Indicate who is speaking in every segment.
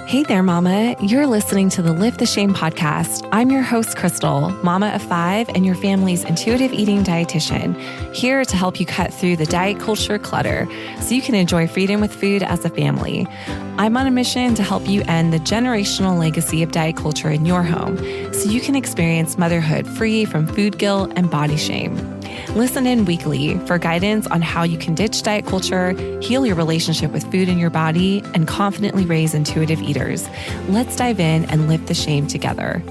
Speaker 1: Hey there, Mama. You're listening to the Lift the Shame podcast. I'm your host, Crystal, mama of 5 and your family's intuitive eating dietitian, here to help you cut through the diet culture clutter so you can enjoy freedom with food as a family. I'm on a mission to help you end the generational legacy of diet culture in your home so you can experience motherhood free from food guilt and body shame. Listen in weekly for guidance on how you can ditch diet culture, heal your relationship with food and your body, and confidently raise intuitive eaters. Let's dive in and lift the shame together.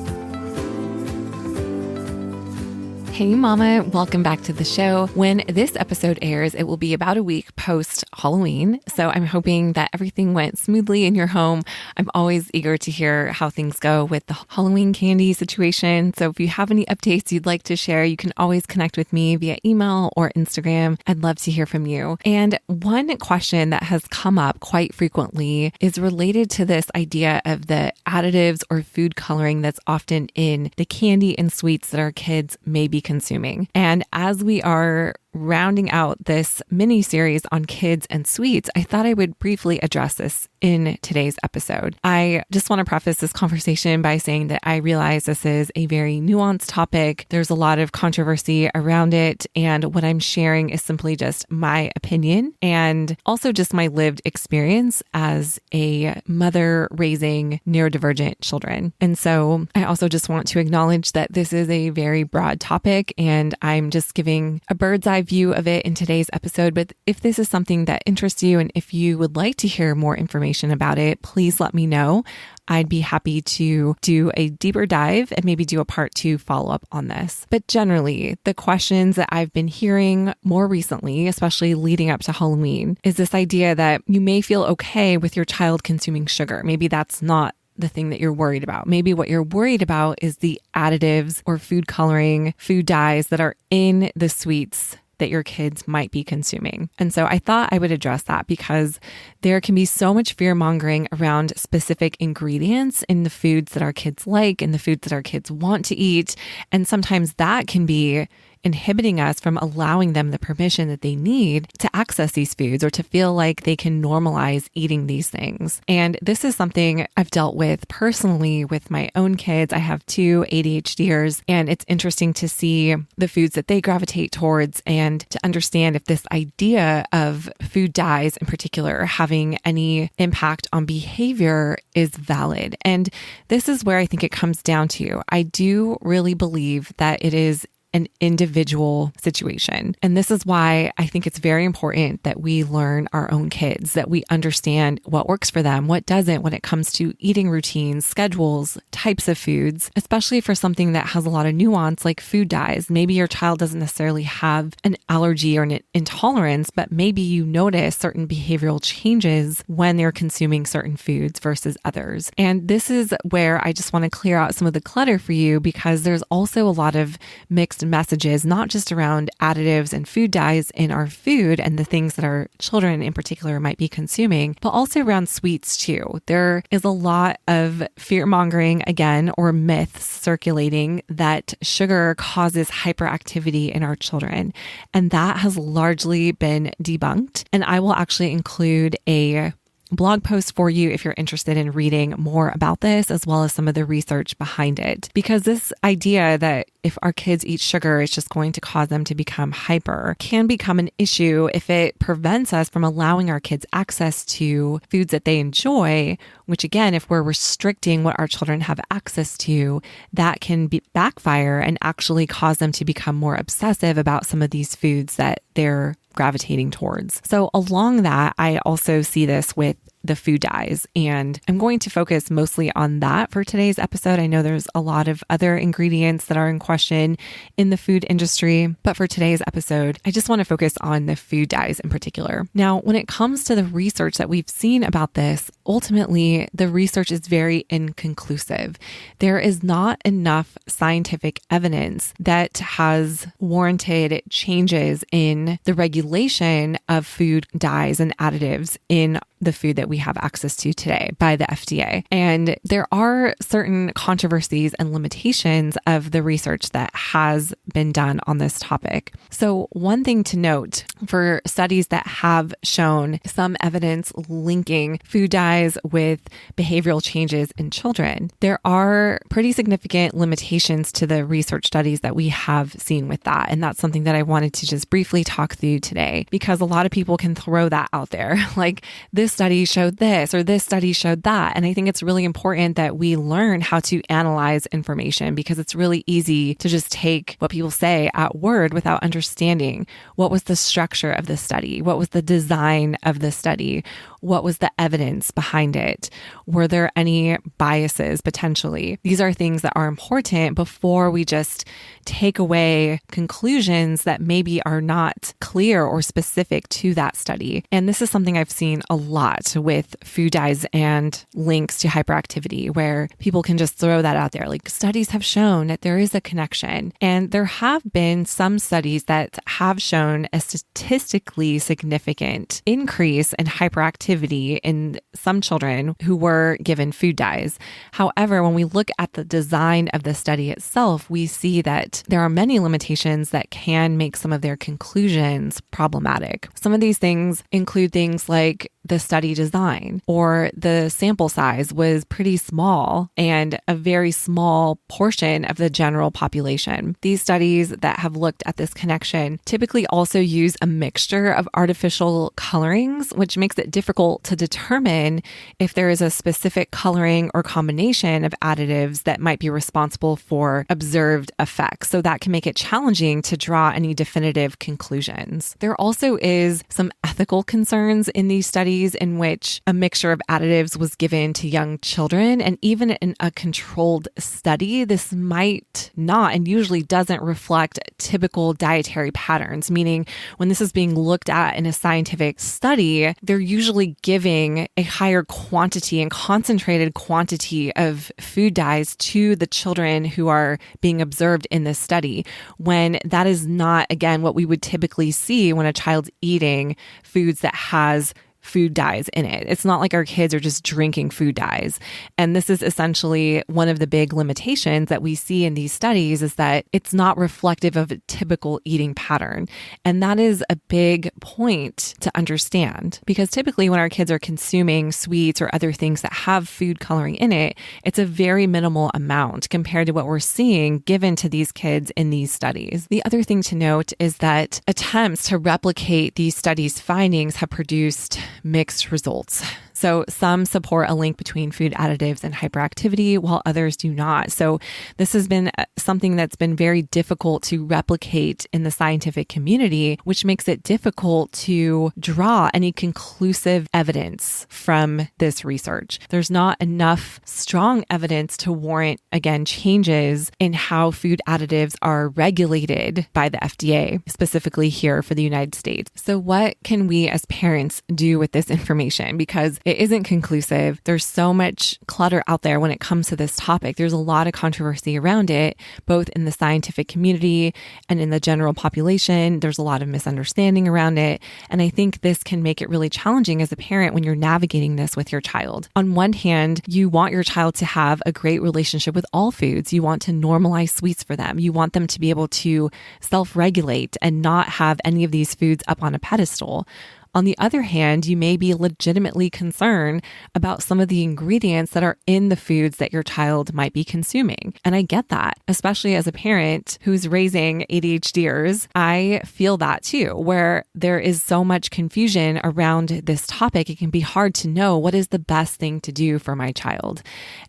Speaker 1: Hey Mama, welcome back to the show. When this episode airs, it will be about a week post Halloween. So I'm hoping that everything went smoothly in your home. I'm always eager to hear how things go with the Halloween candy situation. So if you have any updates you'd like to share, you can always connect with me via email or Instagram. I'd love to hear from you. And one question that has come up quite frequently is related to this idea of the additives or food coloring that's often in the candy and sweets that our kids may be consuming. And as we are rounding out this mini series on kids and sweets, I thought I would briefly address this in today's episode. I just want to preface this conversation by saying that I realize this is a very nuanced topic. There's a lot of controversy around it, and what I'm sharing is simply just my opinion and also just my lived experience as a mother raising neurodivergent children. And so I also just want to acknowledge that this is a very broad topic, and I'm just giving a bird's eye view of it in today's episode. But if this is something that interests you and if you would like to hear more information about it, please let me know. I'd be happy to do a deeper dive and maybe do a part 2 follow-up on this. But generally, the questions that I've been hearing more recently, especially leading up to Halloween, is this idea that you may feel okay with your child consuming sugar. Maybe that's not the thing that you're worried about. Maybe what you're worried about is the additives or food coloring, food dyes that are in the sweets that your kids might be consuming. And so I thought I would address that because there can be so much fear mongering around specific ingredients in the foods that our kids like and the foods that our kids want to eat. And sometimes that can be inhibiting us from allowing them the permission that they need to access these foods or to feel like they can normalize eating these things. And this is something I've dealt with personally with my own kids. I have 2 ADHDers, and it's interesting to see the foods that they gravitate towards and to understand if this idea of food dyes in particular having any impact on behavior is valid. And this is where I think it comes down to. I do really believe that it is an individual situation. And this is why I think it's very important that we learn our own kids, that we understand what works for them, what doesn't when it comes to eating routines, schedules, types of foods, especially for something that has a lot of nuance like food dyes. Maybe your child doesn't necessarily have an allergy or an intolerance, but maybe you notice certain behavioral changes when they're consuming certain foods versus others. And this is where I just want to clear out some of the clutter for you, because there's also a lot of mixed messages, not just around additives and food dyes in our food and the things that our children in particular might be consuming, but also around sweets too. There is a lot of fear mongering again, or myths circulating that sugar causes hyperactivity in our children. And that has largely been debunked. And I will actually include a blog post for you if you're interested in reading more about this, as well as some of the research behind it. Because this idea that if our kids eat sugar, it's just going to cause them to become hyper can become an issue if it prevents us from allowing our kids access to foods that they enjoy, which again, if we're restricting what our children have access to, that can backfire and actually cause them to become more obsessive about some of these foods that they're gravitating towards. So along that, I also see this with the food dyes, and I'm going to focus mostly on that for today's episode. I know there's a lot of other ingredients that are in question in the food industry, but for today's episode, I just want to focus on the food dyes in particular. Now, when it comes to the research that we've seen about this, ultimately, the research is very inconclusive. There is not enough scientific evidence that has warranted changes in the regulation of food dyes and additives in the food that we have access to today by the FDA. And there are certain controversies and limitations of the research that has been done on this topic. So one thing to note for studies that have shown some evidence linking food dyes with behavioral changes in children, there are pretty significant limitations to the research studies that we have seen with that. And that's something that I wanted to just briefly talk through today, because a lot of people can throw that out there. Like, this study showed this or this study showed that. And I think it's really important that we learn how to analyze information, because it's really easy to just take what people say at word without understanding what was the structure of the study, what was the design of the study, what was the evidence behind it, were there any biases potentially. These are things that are important before we just take away conclusions that maybe are not clear or specific to that study. And this is something I've seen a lot with food dyes and links to hyperactivity, where people can just throw that out there. Like, studies have shown that there is a connection. And there have been some studies that have shown a statistically significant increase in hyperactivity in some children who were given food dyes. However, when we look at the design of the study itself, we see that there are many limitations that can make some of their conclusions problematic. Some of these things include things like the study design, or the sample size was pretty small and a very small portion of the general population. These studies that have looked at this connection typically also use a mixture of artificial colorings, which makes it difficult to determine if there is a specific coloring or combination of additives that might be responsible for observed effects. So that can make it challenging to draw any definitive conclusions. There also is some ethical concerns in these studies in which a mixture of additives was given to young children. And even in a controlled study, this might not and usually doesn't reflect typical dietary patterns, meaning when this is being looked at in a scientific study, they're usually giving a higher quantity and concentrated quantity of food dyes to the children who are being observed in this study, when that is not, again, what we would typically see when a child's eating foods that has food dyes in it. It's not like our kids are just drinking food dyes. And this is essentially one of the big limitations that we see in these studies, is that it's not reflective of a typical eating pattern. And that is a big point to understand, because typically when our kids are consuming sweets or other things that have food coloring in it, it's a very minimal amount compared to what we're seeing given to these kids in these studies. The other thing to note is that attempts to replicate these studies' findings have produced mixed results. So some support a link between food additives and hyperactivity, while others do not. So this has been something that's been very difficult to replicate in the scientific community, which makes it difficult to draw any conclusive evidence from this research. There's not enough strong evidence to warrant, again, changes in how food additives are regulated by the FDA, specifically here for the United States. So what can we as parents do with this information? Because it isn't conclusive. There's so much clutter out there when it comes to this topic. There's a lot of controversy around it, both in the scientific community and in the general population. There's a lot of misunderstanding around it. And I think this can make it really challenging as a parent when you're navigating this with your child. On one hand, you want your child to have a great relationship with all foods. You want to normalize sweets for them. You want them to be able to self-regulate and not have any of these foods up on a pedestal. On the other hand, you may be legitimately concerned about some of the ingredients that are in the foods that your child might be consuming. And I get that, especially as a parent who's raising ADHDers. I feel that too, where there is so much confusion around this topic. It can be hard to know what is the best thing to do for my child.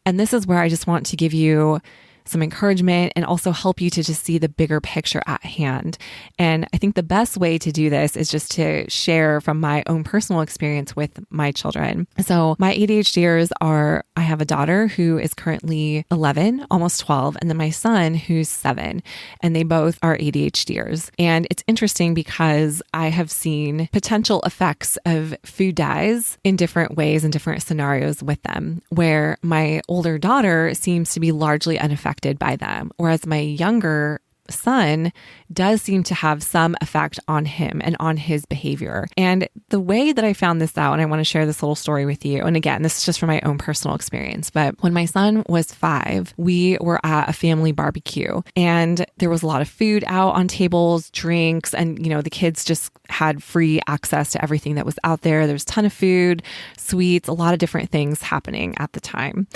Speaker 1: And this is where I just want to give you some encouragement and also help you to just see the bigger picture at hand. And I think the best way to do this is just to share from my own personal experience with my children. So my ADHDers are, I have a daughter who is currently 11, almost 12, and then my son who's 7, and they both are ADHDers. And it's interesting because I have seen potential effects of food dyes in different ways and different scenarios with them, where my older daughter seems to be largely unaffected by them, whereas my younger son does seem to have some effect on him and on his behavior. And the way that I found this out, and I want to share this little story with you. And again, this is just from my own personal experience. But when my son was 5, we were at a family barbecue and there was a lot of food out on tables, drinks, and the kids just had free access to everything that was out there. There's a ton of food, sweets, a lot of different things happening at the time.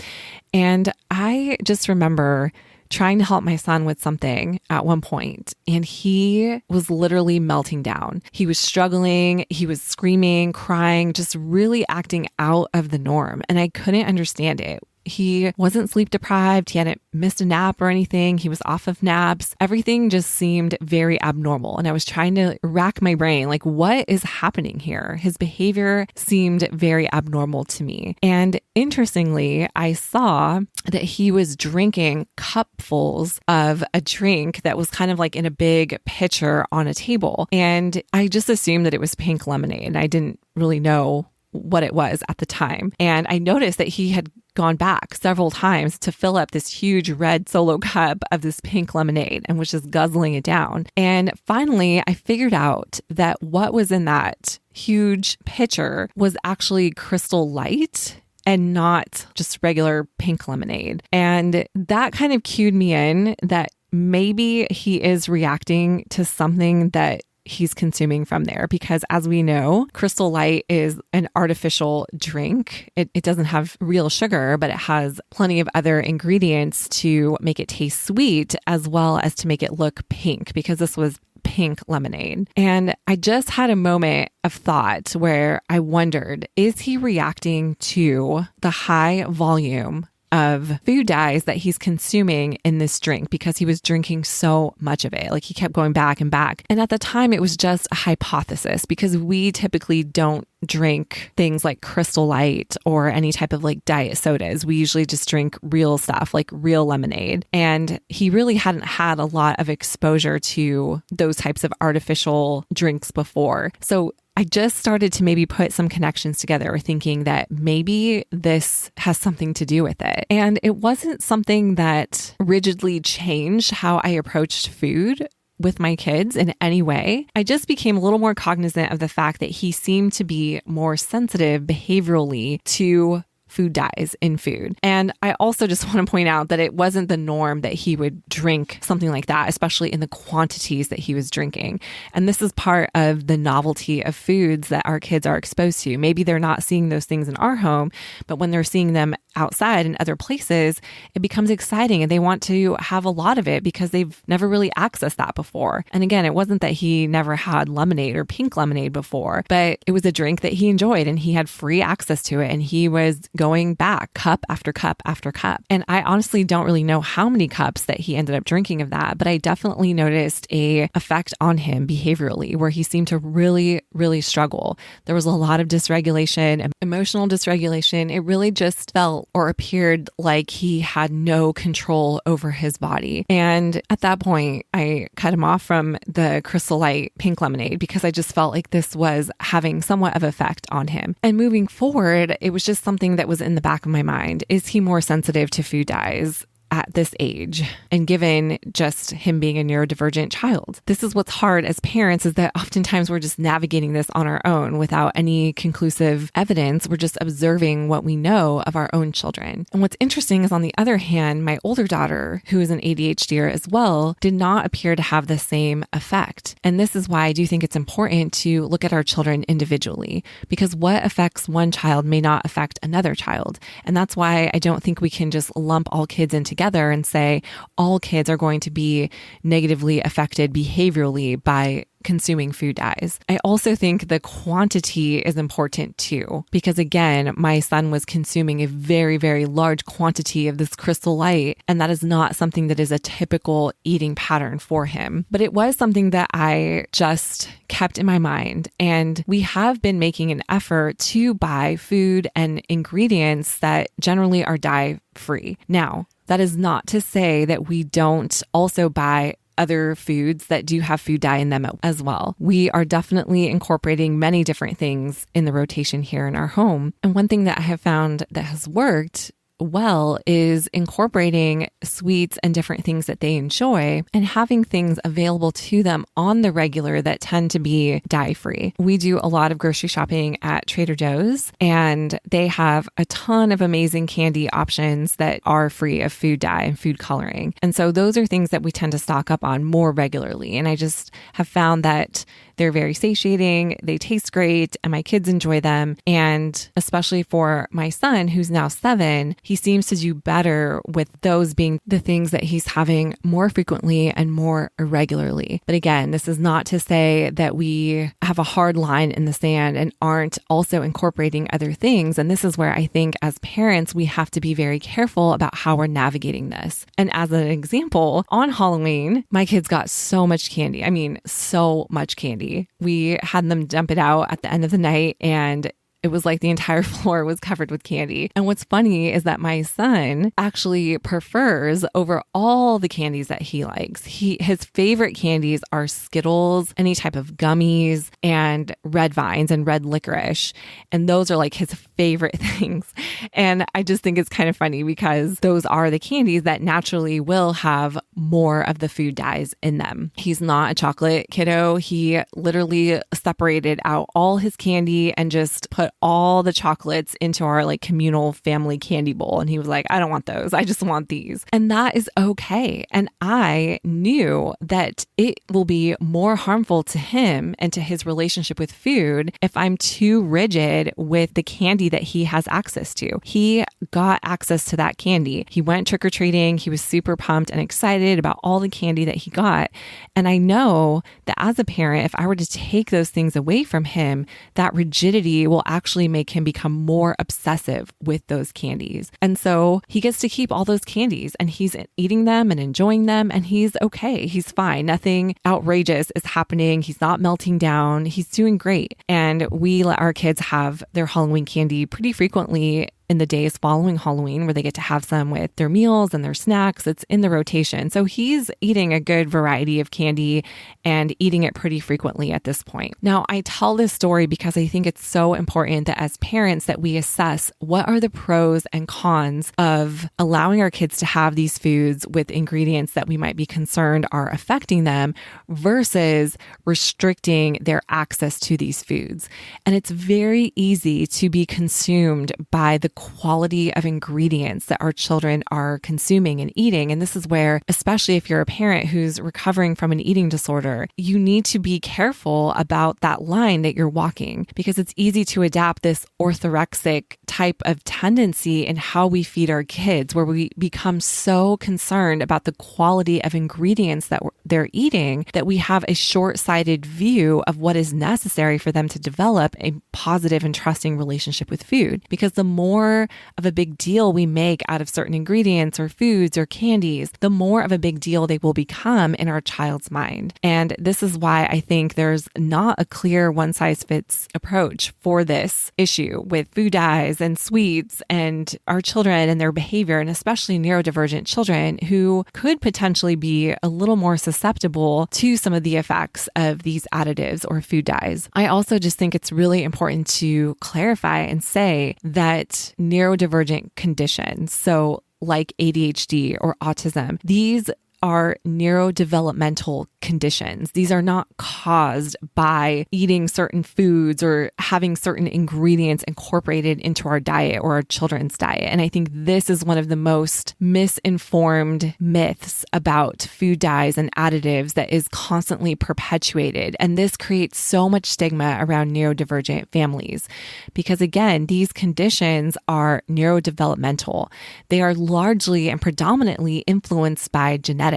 Speaker 1: And I just remember trying to help my son with something at one point, and he was literally melting down. He was struggling, he was screaming, crying, just really acting out of the norm. And I couldn't understand it. He wasn't sleep deprived. He hadn't missed a nap or anything. He was off of naps. Everything just seemed very abnormal. And I was trying to rack my brain, like, what is happening here? His behavior seemed very abnormal to me. And interestingly, I saw that he was drinking cupfuls of a drink that was kind of like in a big pitcher on a table. And I just assumed that it was pink lemonade. And I didn't really know what it was at the time. And I noticed that he had gone back several times to fill up this huge red Solo cup of this pink lemonade and was just guzzling it down. And finally, I figured out that what was in that huge pitcher was actually Crystal Light and not just regular pink lemonade. And that kind of cued me in that maybe he is reacting to something that he's consuming from there, because as we know, Crystal Light is an artificial drink. It doesn't have real sugar, but it has plenty of other ingredients to make it taste sweet as well as to make it look pink, because this was pink lemonade. And I just had a moment of thought where I wondered, is he reacting to the high volume of food dyes that he's consuming in this drink because he was drinking so much of it? Like, he kept going back and back. And at the time, it was just a hypothesis because we typically don't drink things like Crystal Light or any type of like diet sodas. We usually just drink real stuff, like real lemonade. And he really hadn't had a lot of exposure to those types of artificial drinks before. So I just started to maybe put some connections together, thinking that maybe this has something to do with it. And it wasn't something that rigidly changed how I approached food with my kids in any way. I just became a little more cognizant of the fact that he seemed to be more sensitive behaviorally to food dyes in food. And I also just want to point out that it wasn't the norm that he would drink something like that, especially in the quantities that he was drinking. And this is part of the novelty of foods that our kids are exposed to. Maybe they're not seeing those things in our home, but when they're seeing them outside in other places, it becomes exciting and they want to have a lot of it because they've never really accessed that before. And again, it wasn't that he never had lemonade or pink lemonade before, but it was a drink that he enjoyed and he had free access to it. And he was going back cup after cup after cup. And I honestly don't really know how many cups that he ended up drinking of that, but I definitely noticed a effect on him behaviorally where he seemed to really, really struggle. There was a lot of dysregulation, emotional dysregulation. It really just felt or appeared like he had no control over his body. And at that point, I cut him off from the Crystal Light pink lemonade because I just felt like this was having somewhat of effect on him. And moving forward, it was just something that was in the back of my mind. Is he more sensitive to food dyes at this age? And given just him being a neurodivergent child, this is what's hard as parents, is that oftentimes we're just navigating this on our own without any conclusive evidence. We're just observing what we know of our own children. And what's interesting is, on the other hand, my older daughter, who is an ADHDer as well, did not appear to have the same effect. And this is why I do think it's important to look at our children individually, because what affects one child may not affect another child. And that's why I don't think we can just lump all kids in together and say all kids are going to be negatively affected behaviorally by consuming food dyes. I also think the quantity is important too, because again, my son was consuming a very, very large quantity of this Crystal Light, and that is not something that is a typical eating pattern for him. But it was something that I just kept in my mind. And we have been making an effort to buy food and ingredients that generally are dye-free. Now, that is not to say that we don't also buy other foods that do have food dye in them as well. We are definitely incorporating many different things in the rotation here in our home. And one thing that I have found that has worked well is incorporating sweets and different things that they enjoy and having things available to them on the regular that tend to be dye-free. We do a lot of grocery shopping at Trader Joe's, and they have a ton of amazing candy options that are free of food dye and food coloring. And so those are things that we tend to stock up on more regularly. And I just have found that they're very satiating, they taste great, and my kids enjoy them. And especially for my son, who's now 7, he seems to do better with those being the things that he's having more frequently and more irregularly. But again, this is not to say that we have a hard line in the sand and aren't also incorporating other things. And this is where I think as parents, we have to be very careful about how we're navigating this. And as an example, on Halloween, my kids got so much candy. I mean, so much candy. We had them dump it out at the end of the night, and it was like the entire floor was covered with candy. And what's funny is that my son actually prefers over all the candies that he likes. His favorite candies are Skittles, any type of gummies, and red vines and red licorice. And those are like his favorite things. And I just think it's kind of funny because those are the candies that naturally will have more of the food dyes in them. He's not a chocolate kiddo. He literally separated out all his candy and just put all the chocolates into our like communal family candy bowl. And he was like, I don't want those. I just want these. And that is okay. And I knew that it will be more harmful to him and to his relationship with food if I'm too rigid with the candy that he has access to. He got access to that candy. He went trick-or-treating. He was super pumped and excited about all the candy that he got. And I know that as a parent, if I were to take those things away from him, that rigidity will actually make him become more obsessive with those candies. And so he gets to keep all those candies and he's eating them and enjoying them, and he's okay. He's fine. Nothing outrageous is happening. He's not melting down. He's doing great. And we let our kids have their Halloween candy pretty frequently in the days following Halloween, where they get to have some with their meals and their snacks. It's in the rotation. So he's eating a good variety of candy and eating it pretty frequently at this point. Now, I tell this story because I think it's so important that as parents that we assess what are the pros and cons of allowing our kids to have these foods with ingredients that we might be concerned are affecting them versus restricting their access to these foods. And it's very easy to be consumed by the quality of ingredients that our children are consuming and eating. And this is where, especially if you're a parent who's recovering from an eating disorder, you need to be careful about that line that you're walking, because it's easy to adapt this orthorexic type of tendency in how we feed our kids, where we become so concerned about the quality of ingredients that they're eating that we have a short-sighted view of what is necessary for them to develop a positive and trusting relationship with food. Because the more of a big deal we make out of certain ingredients or foods or candies, the more of a big deal they will become in our child's mind. And this is why I think there's not a clear one-size-fits approach for this issue with food dyes and sweets and our children and their behavior, and especially neurodivergent children who could potentially be a little more susceptible to some of the effects of these additives or food dyes. I also just think it's really important to clarify and say that neurodivergent conditions, so like ADHD or autism, these are neurodevelopmental conditions. These are not caused by eating certain foods or having certain ingredients incorporated into our diet or our children's diet. And I think this is one of the most misinformed myths about food dyes and additives that is constantly perpetuated. And this creates so much stigma around neurodivergent families because, again, these conditions are neurodevelopmental. They are largely and predominantly influenced by genetics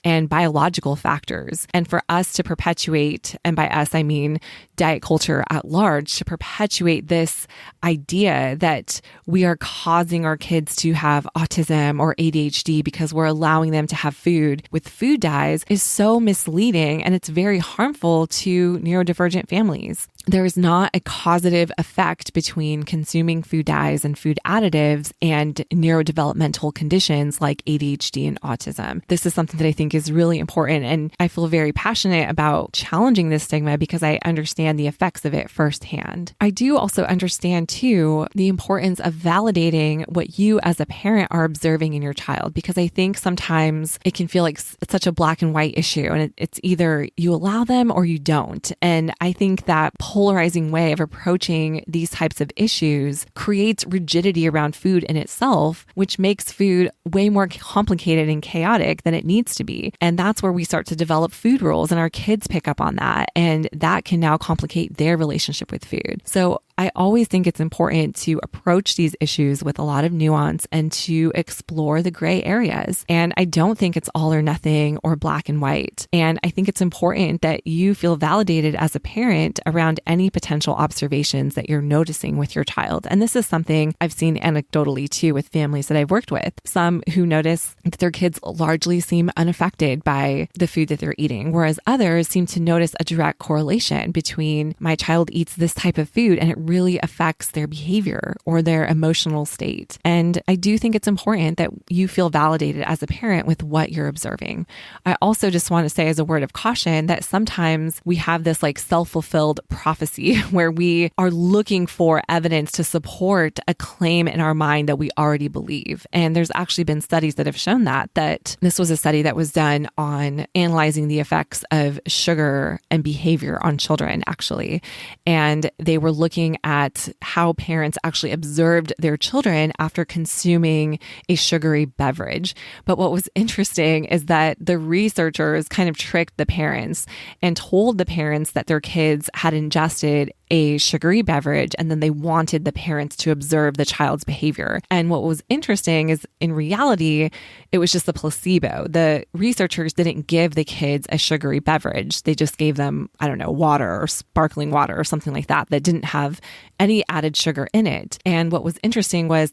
Speaker 1: and biological factors. And for us to perpetuate, and by us, I mean diet culture at large, to perpetuate this idea that we are causing our kids to have autism or ADHD because we're allowing them to have food with food dyes is so misleading, and it's very harmful to neurodivergent families. there is not a causative effect between consuming food dyes and food additives and neurodevelopmental conditions like ADHD and autism. This is something that I think is really important, and I feel very passionate about challenging this stigma because I understand the effects of it firsthand. I do also understand too the importance of validating what you as a parent are observing in your child, because I think sometimes it can feel like it's such a black and white issue, and it's either you allow them or you don't. And I think that polarizing way of approaching these types of issues creates rigidity around food in itself, which makes food way more complicated and chaotic than it needs to be. And that's where we start to develop food rules, and our kids pick up on that, and that can now complicate their relationship with food. So I always think it's important to approach these issues with a lot of nuance and to explore the gray areas. And I don't think it's all or nothing or black and white. And I think it's important that you feel validated as a parent around any potential observations that you're noticing with your child. And this is something I've seen anecdotally too with families that I've worked with. Some who notice that their kids largely seem unaffected by the food that they're eating, whereas others seem to notice a direct correlation between my child eats this type of food and it really affects their behavior or their emotional state. And I do think it's important that you feel validated as a parent with what you're observing. I also just want to say as a word of caution that sometimes we have this like self-fulfilled prophecy where we are looking for evidence to support a claim in our mind that we already believe. And there's actually been studies that have shown that this was a study that was done on analyzing the effects of sugar and behavior on children, actually. And they were looking at how parents actually observed their children after consuming a sugary beverage. But what was interesting is that the researchers kind of tricked the parents and told the parents that their kids had ingested a sugary beverage, and then they wanted the parents to observe the child's behavior. And what was interesting is in reality, it was just a placebo. The researchers didn't give the kids a sugary beverage. They just gave them, I don't know, water or sparkling water or something like that didn't have any added sugar in it. And what was interesting was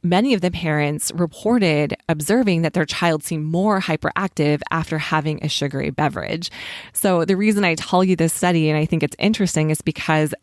Speaker 1: many of the parents reported observing that their child seemed more hyperactive after having a sugary beverage. So the reason I tell you this study, and I think it's interesting, is because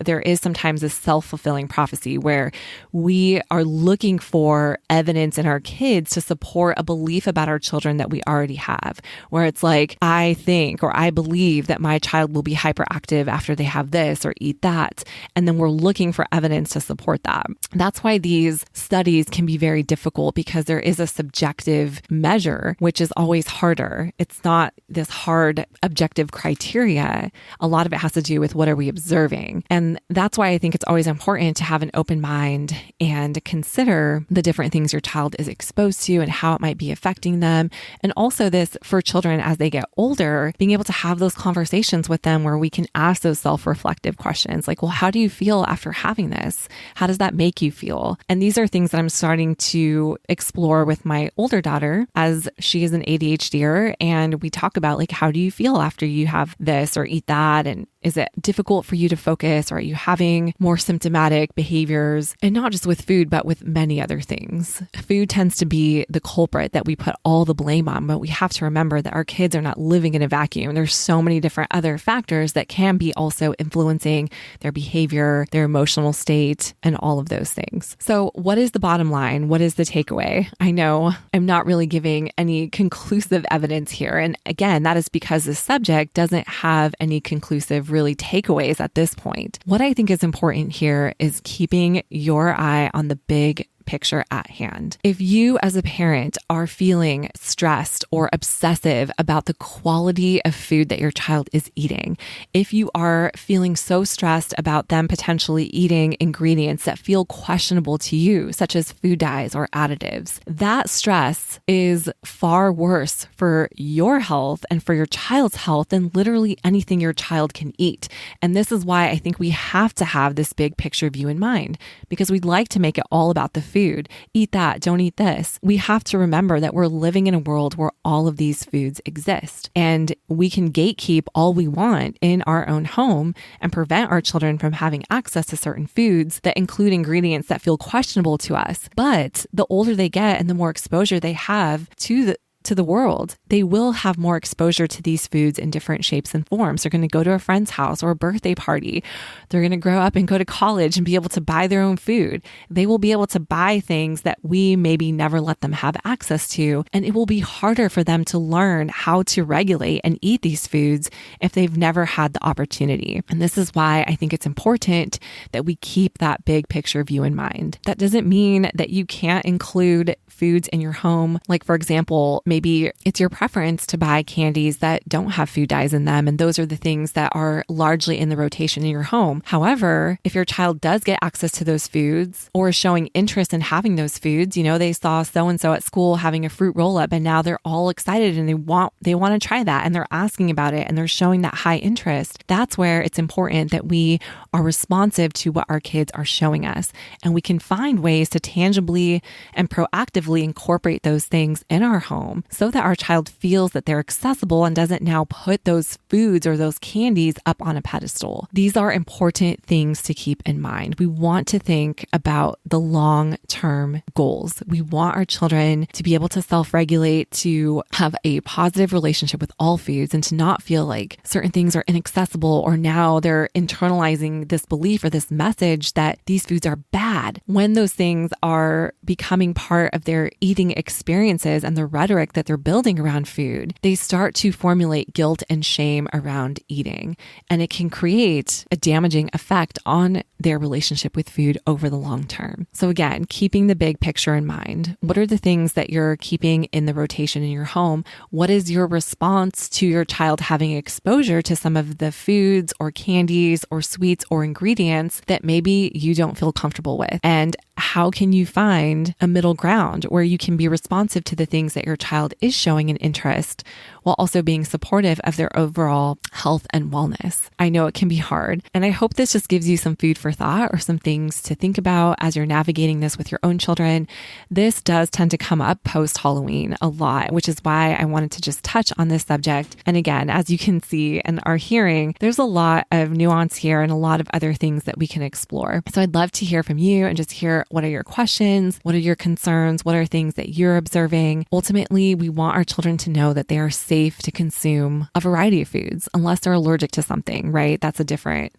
Speaker 1: there is sometimes a self-fulfilling prophecy where we are looking for evidence in our kids to support a belief about our children that we already have, where it's like, I think or I believe that my child will be hyperactive after they have this or eat that. And then we're looking for evidence to support that. That's why these studies can be very difficult, because there is a subjective measure, which is always harder. It's not this hard objective criteria. A lot of it has to do with what are we observing. And that's why I think it's always important to have an open mind and consider the different things your child is exposed to and how it might be affecting them. And also this for children as they get older, being able to have those conversations with them where we can ask those self-reflective questions like, well, how do you feel after having this? How does that make you feel? And these are things that I'm starting to explore with my older daughter as she is an ADHDer. And we talk about like, how do you feel after you have this or eat that? And is it difficult for you to focus, or are you having more symptomatic behaviors? And not just with food, but with many other things. Food tends to be the culprit that we put all the blame on, but we have to remember that our kids are not living in a vacuum. There's so many different other factors that can be also influencing their behavior, their emotional state, and all of those things. So what is the bottom line? What is the takeaway? I know I'm not really giving any conclusive evidence here. And again, that is because the subject doesn't have any conclusive really takeaways at this point. What I think is important here is keeping your eye on the big picture at hand. If you as a parent are feeling stressed or obsessive about the quality of food that your child is eating, if you are feeling so stressed about them potentially eating ingredients that feel questionable to you, such as food dyes or additives, that stress is far worse for your health and for your child's health than literally anything your child can eat. And this is why I think we have to have this big picture view in mind, because we'd like to make it all about the food. Eat that, don't eat this. We have to remember that we're living in a world where all of these foods exist, and we can gatekeep all we want in our own home and prevent our children from having access to certain foods that include ingredients that feel questionable to us. But the older they get and the more exposure they have to to the world. They will have more exposure to these foods in different shapes and forms. They're going to go to a friend's house or a birthday party. They're going to grow up and go to college and be able to buy their own food. They will be able to buy things that we maybe never let them have access to. And it will be harder for them to learn how to regulate and eat these foods if they've never had the opportunity. And this is why I think it's important that we keep that big picture view in mind. That doesn't mean that you can't include foods in your home. Like, for example, maybe it's your preference to buy candies that don't have food dyes in them. And those are the things that are largely in the rotation in your home. However, if your child does get access to those foods or is showing interest in having those foods, they saw so-and-so at school having a fruit roll-up and now they're all excited and they want to try that and they're asking about it and they're showing that high interest. That's where it's important that we are responsive to what our kids are showing us. And we can find ways to tangibly and proactively incorporate those things in our home so that our child feels that they're accessible and doesn't now put those foods or those candies up on a pedestal. These are important things to keep in mind. We want to think about the long-term goals. We want our children to be able to self-regulate, to have a positive relationship with all foods, and to not feel like certain things are inaccessible or now they're internalizing this belief or this message that these foods are bad when those things are becoming part of their eating experiences and the rhetoric that they're building around food. They start to formulate guilt and shame around eating, and it can create a damaging effect on their relationship with food over the long term. So again, keeping the big picture in mind, what are the things that you're keeping in the rotation in your home? What is your response to your child having exposure to some of the foods or candies or sweets or ingredients that maybe you don't feel comfortable with? And how can you find a middle ground where you can be responsive to the things that your child is showing an interest while also being supportive of their overall health and wellness? I know it can be hard, and I hope this just gives you some food for thought or some things to think about as you're navigating this with your own children. This does tend to come up post-Halloween a lot, which is why I wanted to just touch on this subject. And again, as you can see and are hearing, there's a lot of nuance here and a lot of other things that we can explore. So I'd love to hear from you and just hear, what are your questions? What are your concerns? What are things that you're observing? Ultimately, we want our children to know that they are safe to consume a variety of foods unless they're allergic to something, right? That's a different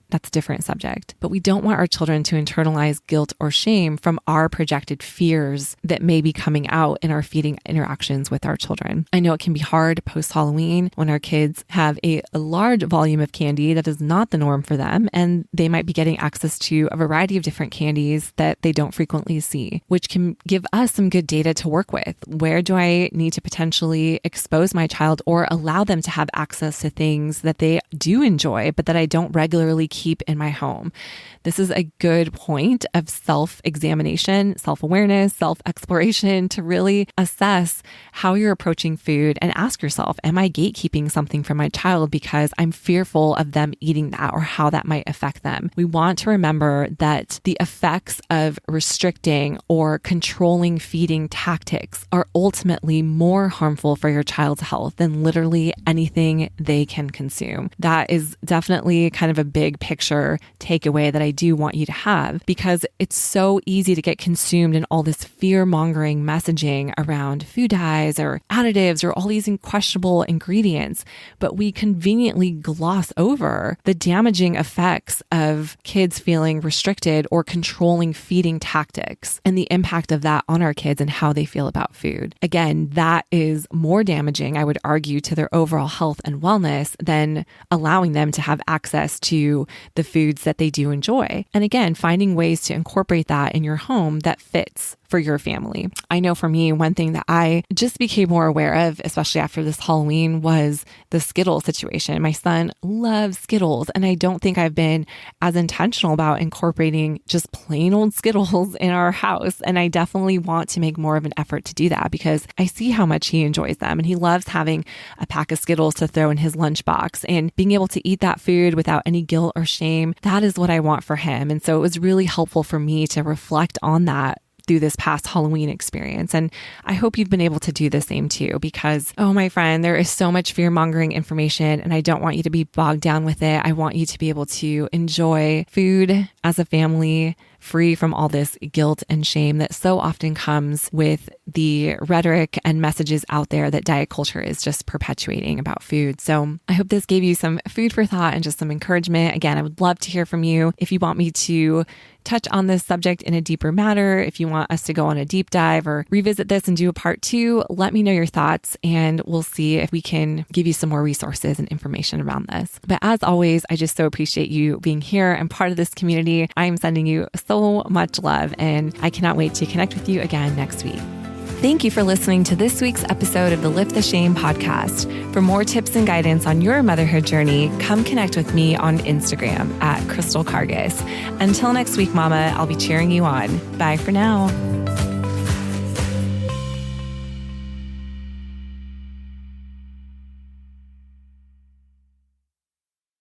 Speaker 1: subject. But we don't want our children to internalize guilt or shame from our projected fears that may be coming out in our feeding interactions with our children. I know it can be hard post-Halloween when our kids have a large volume of candy that is not the norm for them, and they might be getting access to a variety of different candies that they don't frequently see, which can give us some good data to work with. Where do I need to potentially expose my child or allow them to have access to things that they do enjoy, but that I don't regularly keep in my home? This is a good point of self-examination, self-awareness, self-exploration to really assess how you're approaching food and ask yourself, am I gatekeeping something from my child because I'm fearful of them eating that or how that might affect them? We want to remember that the effects of restricting or controlling feeding tactics are ultimately more harmful for your child's health than literally anything they can consume. That is definitely kind of a big picture takeaway that I do want you to have, because it's so easy to get consumed in all this fear-mongering messaging around food dyes or additives or all these questionable ingredients, but we conveniently gloss over the damaging effects of kids feeling restricted or controlling feeding tactics and the impact of that on our kids and how they feel about food. Again, that is more damaging, I would argue, to their overall health and wellness than allowing them to have access to the foods that they do enjoy. And again, finding ways to incorporate that in your home that fits for your family. I know for me, one thing that I just became more aware of, especially after this Halloween, was the Skittles situation. My son loves Skittles, and I don't think I've been as intentional about incorporating just plain old Skittles in our house. And I definitely want to make more of an effort to do that because I see how much he enjoys them, and he loves having a pack of Skittles to throw in his lunchbox and being able to eat that food without any guilt or shame. That is what I want for him. And so it was really helpful for me to reflect on that through this past Halloween experience. And I hope you've been able to do the same too, because, oh, my friend, there is so much fear-mongering information and I don't want you to be bogged down with it. I want you to be able to enjoy food as a family free from all this guilt and shame that so often comes with the rhetoric and messages out there that diet culture is just perpetuating about food. So I hope this gave you some food for thought and just some encouragement. Again, I would love to hear from you. If you want me to touch on this subject in a deeper manner, if you want us to go on a deep dive or revisit this and do a part 2, let me know your thoughts and we'll see if we can give you some more resources and information around this. But as always, I just so appreciate you being here and part of this community. I'm sending you so much love and I cannot wait to connect with you again next week. Thank you for listening to this week's episode of the Lift the Shame podcast. For more tips and guidance on your motherhood journey, come connect with me on Instagram at Crystal Cargis. Until next week, Mama, I'll be cheering you on. Bye for now.